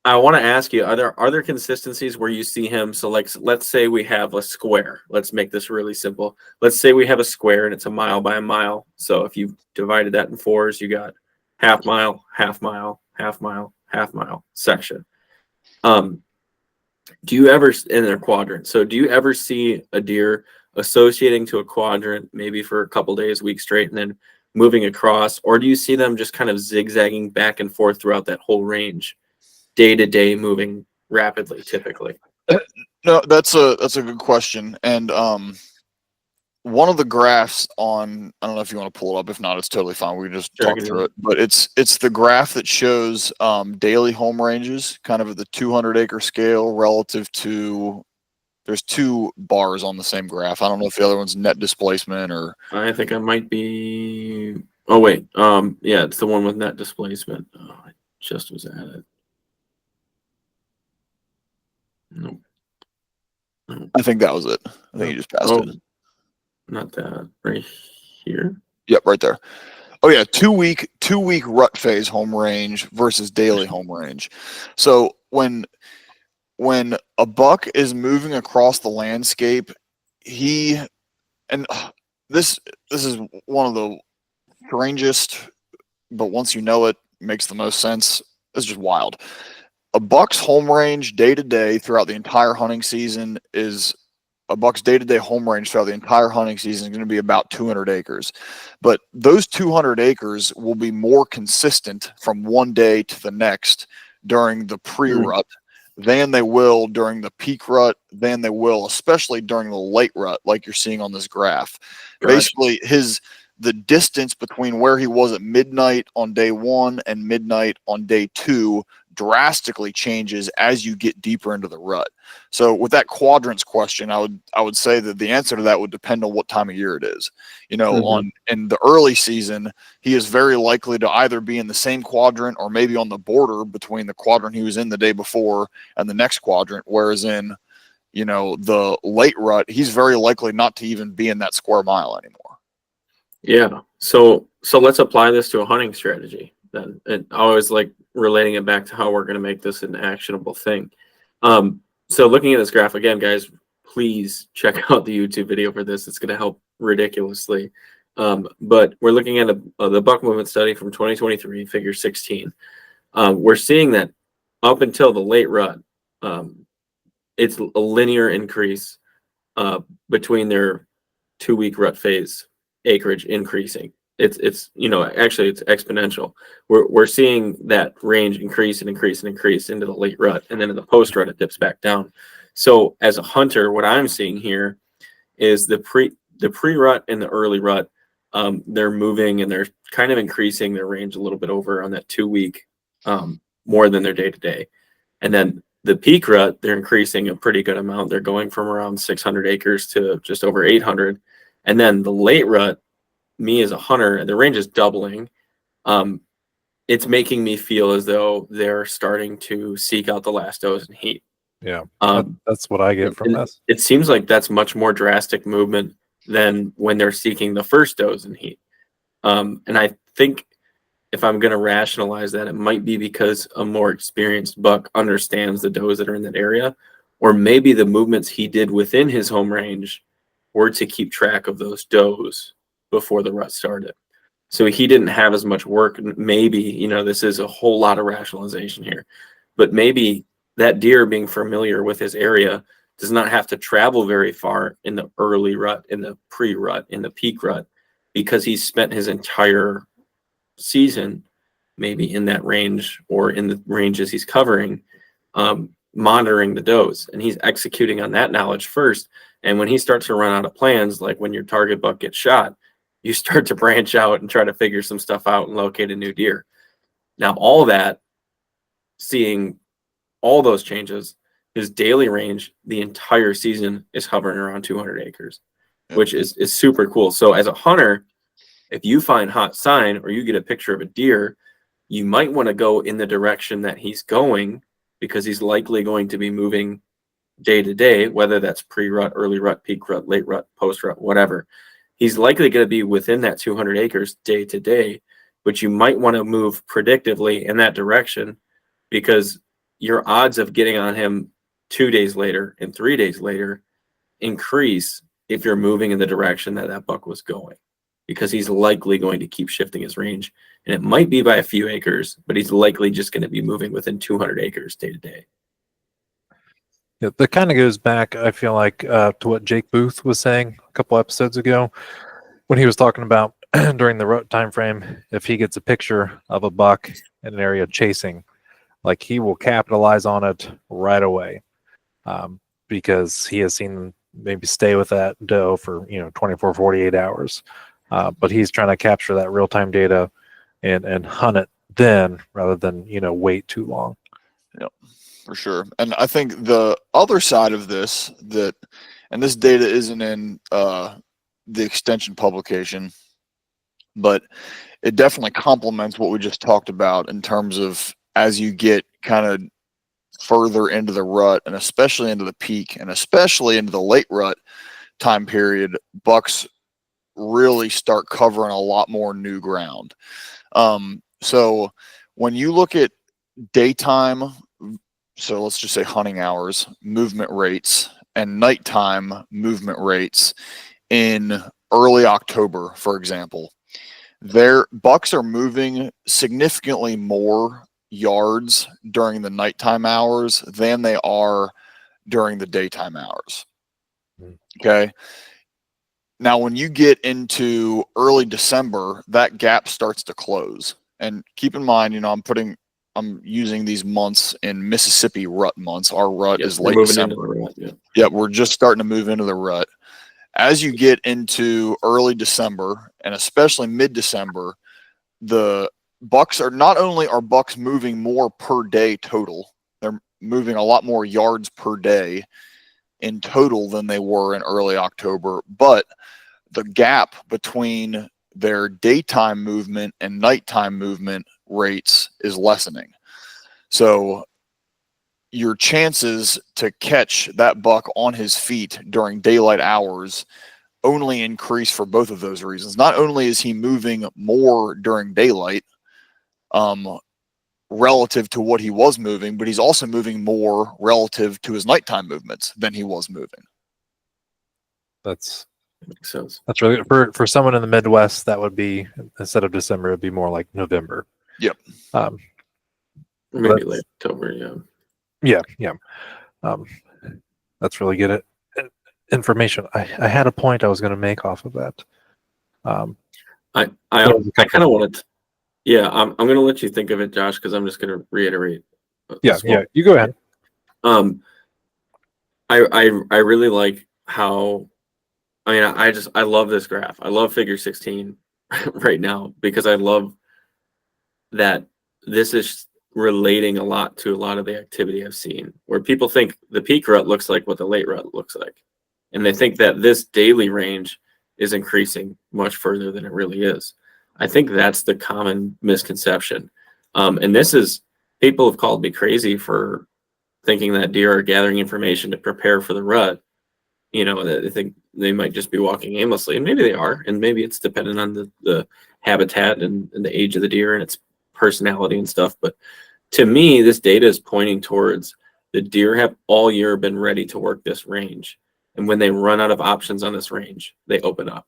I want to ask you, are there consistencies where you see him? So like, let's say we have a square. Let's make this really simple. Let's say we have a square and it's a mile by a mile. So if you divided that in fours, you got half mile, half mile, half mile, half mile section. Um, do you ever in their quadrant? So do you ever see a deer associating to a quadrant maybe for a couple days, weeks straight, and then moving across, or do you see them just kind of zigzagging back and forth throughout that whole range? Day to day, moving rapidly typically. No, that's a good question. And one of the graphs on, I don't know if you want to pull it up. If not, it's totally fine. We can just talk through it. But it's the graph that shows daily home ranges, kind of at the 200-acre scale relative to. There's two bars on the same graph. I don't know if the other one's net displacement or. I think I might be. Oh wait, yeah, it's the one with net displacement. Oh, I just was at it. Nope. I think that was it. I think you just passed it. Not that. Right here? Yep, right there. Oh yeah, two-week rut phase home range versus daily home range. So when a buck is moving across the landscape, this is one of the strangest, but once you know it, makes the most sense. It's just wild. A buck's home range day to day throughout the entire hunting season is a buck's day-to-day home range throughout the entire hunting season is going to be about 200 acres. But those 200 acres will be more consistent from one day to the next during the pre-rut than they will during the peak rut, than they will especially during the late rut, like you're seeing on this graph. Gotcha. Basically, the distance between where he was at midnight on day one and midnight on day two drastically changes as you get deeper into the rut. So with that quadrants question, I would say that the answer to that would depend on what time of year it is. In the early season, he is very likely to either be in the same quadrant or maybe on the border between the quadrant he was in the day before and the next quadrant. Whereas in, the late rut, he's very likely not to even be in that square mile anymore. Yeah. So let's apply this to a hunting strategy then. And I always like relating it back to how we're going to make this an actionable thing. So looking at this graph again, guys, please check out the YouTube video for this. It's going to help ridiculously. But we're looking at the buck movement study from 2023, figure 16. We're seeing that up until the late rut, it's a linear increase between their 2-week rut phase acreage increasing. It's actually it's exponential. We're seeing that range increase and increase and increase into the late rut, and then in the post rut it dips back down. So as a hunter, what I'm seeing here is the pre-rut and the early rut, they're moving and they're kind of increasing their range a little bit over on that 2-week, more than their day-to-day. And then the peak rut, they're increasing a pretty good amount. They're going from around 600 acres to just over 800. And then the late rut, me as a hunter, the range is doubling. It's making me feel as though they're starting to seek out the last does and heat. Yeah, that's what I get from this. It seems like that's much more drastic movement than when they're seeking the first does and heat. And I think if I'm going to rationalize that, it might be because a more experienced buck understands the does that are in that area, or maybe the movements he did within his home range were to keep track of those does before the rut started. So he didn't have as much work. Maybe, this is a whole lot of rationalization here, but maybe that deer being familiar with his area does not have to travel very far in the early rut, in the pre-rut, in the peak rut, because he's spent his entire season maybe in that range or in the ranges he's covering, monitoring the does, and he's executing on that knowledge first. And when he starts to run out of plans, like when your target buck gets shot, you start to branch out and try to figure some stuff out and locate a new deer. Now, all that, seeing all those changes, his daily range the entire season is hovering around 200 acres, which is super cool. So as a hunter, if you find hot sign or you get a picture of a deer, you might want to go in the direction that he's going, because he's likely going to be moving day to day, whether that's pre-rut, early rut, peak rut, late rut, post rut, whatever. He's likely going to be within that 200 acres day to day, but you might want to move predictively in that direction, because your odds of getting on him 2 days later and 3 days later increase if you're moving in the direction that that buck was going, because he's likely going to keep shifting his range, and it might be by a few acres, but he's likely just going to be moving within 200 acres day to day. Yeah, that kind of goes back, I feel like, to what Jake Booth was saying a couple episodes ago when he was talking about during the rut time frame, if he gets a picture of a buck in an area chasing, like he will capitalize on it right away, because he has seen maybe stay with that doe for 24, 48 hours, but he's trying to capture that real-time data and hunt it then rather than wait too long. Yep, for sure. And I think the other side of this, and this data isn't in the extension publication, but it definitely complements what we just talked about in terms of as you get kind of further into the rut, and especially into the peak, and especially into the late rut time period, bucks really start covering a lot more new ground. So when you look at daytime, so let's just say hunting hours, movement rates, and nighttime movement rates in early October, for example, their bucks are moving significantly more yards during the nighttime hours than they are during the daytime hours. Okay. Now, when you get into early December, that gap starts to close. And keep in mind, I'm using these months in Mississippi rut months. Our rut is late December. Yeah, we're just starting to move into the rut. As you get into early December and especially mid-December, the bucks are not only are bucks moving more per day total, they're moving a lot more yards per day in total than they were in early October, but the gap between their daytime movement and nighttime movement rates is lessening. So your chances to catch that buck on his feet during daylight hours only increase for both of those reasons. Not only is he moving more during daylight, relative to what he was moving, but he's also moving more relative to his nighttime movements than he was moving. That makes sense. That's really for someone in the Midwest. That would be, instead of December, it'd be more like November. Yep. Maybe late October. Yeah. That's really good information. I had a point I was going to make off of that. I kind of wanted to, I'm going to let you think of it, Josh, because I'm just going to reiterate. Yeah, you go ahead. I really like how, I love this graph. I love figure 16 right now, because I love that this is relating a lot to a lot of the activity I've seen, where people think the peak rut looks like what the late rut looks like, and they think that this daily range is increasing much further than it really is. I think that's the common misconception. And this is, people have called me crazy for thinking that deer are gathering information to prepare for the rut. They think they might just be walking aimlessly, and maybe they are, and maybe it's dependent on the habitat and the age of the deer and its personality and stuff. But to me, this data is pointing towards the deer have all year been ready to work this range. And when they run out of options on this range, they open up.